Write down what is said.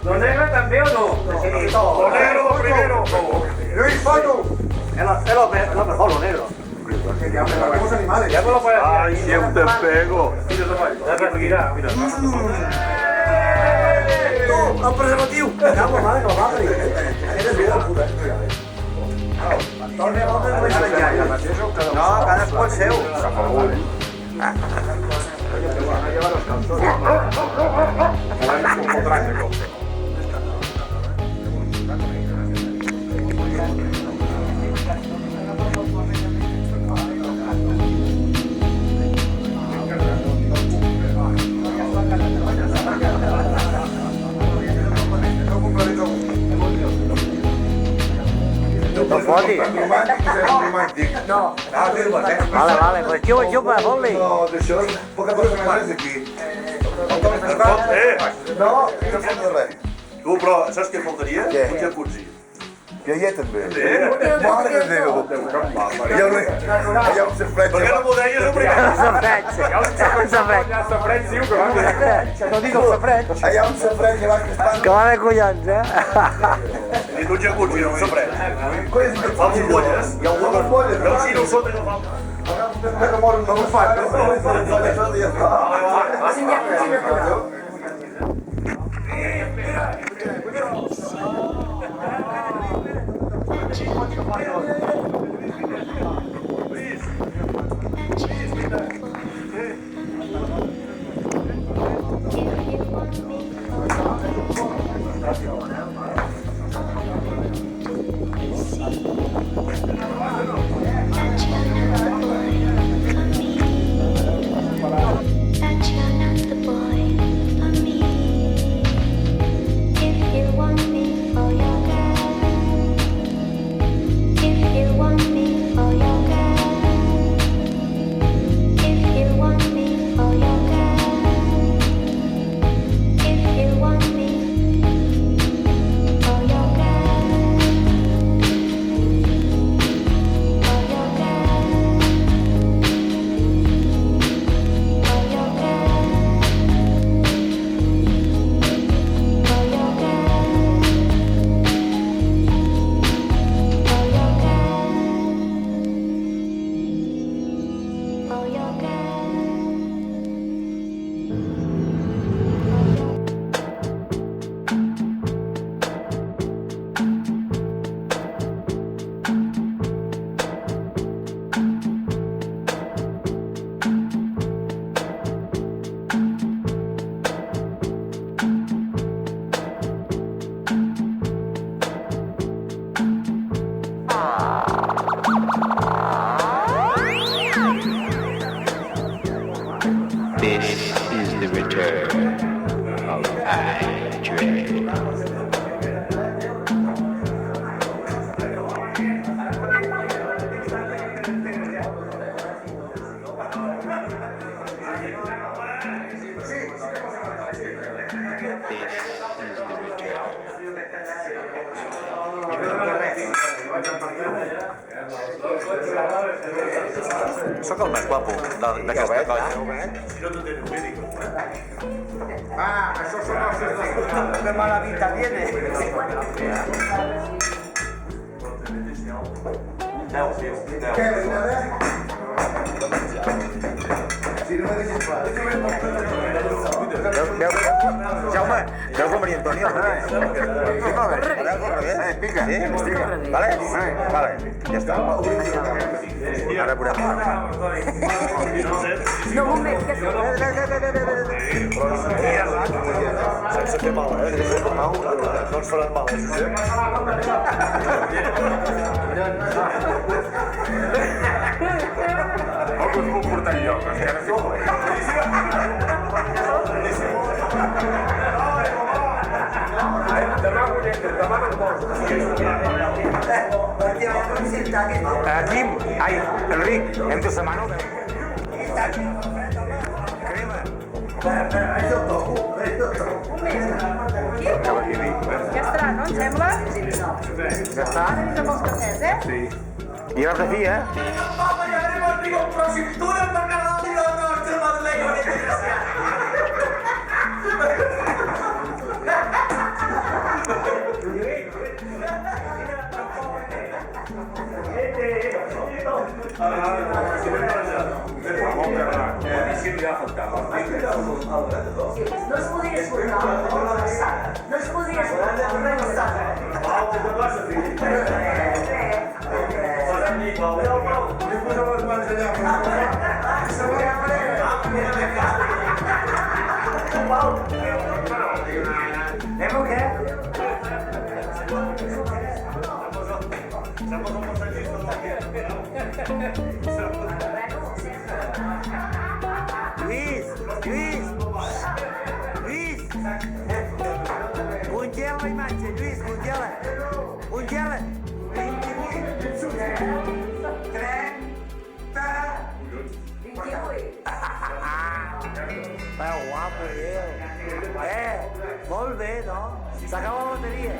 Lo negro també o no? Lo negro primero. Luis, foto. Es lo mejor, lo negro. Somos animales. Ya no lo puedes Ay, siempre pego. Mira, mira. Tu, el preservatiu. Acabo, mare, que la va parir. Eres una puta. No, cadascú el seu. No foti. No. Vale, pues chupa, fot-li. No, d'això és poca personalitat aquí. No, no falta res. Tu, però, saps què faltaria? Què? Un jacuzzi. Que hi ha també. Mare de Déu. Allà on se Per què no m'ho deies a primer? Safreig, diu que va. No dic el safreig. Allà on se fred, que va crispant. Que va de collons, eh? I tu un jacuzzi, no s'ha pres. Fa bombolles. Hi ha un bombolles. I el xino sota que fa... Que mor no ho fa. This is the return of Andre. Sóc el més guapo d'aquesta colla. Si no te tens médico. Això són els de mala vida viene. Què, vinga, si no me deixes clar. Jaume, veu com Maria Antònia? Sí, va bé. Pica. Sí? Vale? Vale, ja està. Ara veurem. No, un moment, que Sense fer mal, sense fer mal, no ens faran mal, Josep? Com us puc portar jo? Que ara sí. Demà no em vols. Quim, ai, Enric, hem de setmana o Ja estarà, no? Em sembla? Ja està? Ara anem amb els cafès, eh? I vas de fi, eh? digo, però si tu no per Nadal i no ets el madrileny, no ets No es podia escoltar no es podia ¿Hemos qué? Luis, congela la imatge, Lluís, congela. 28. Però guapo, molt bé, no? S'acaba la bateria.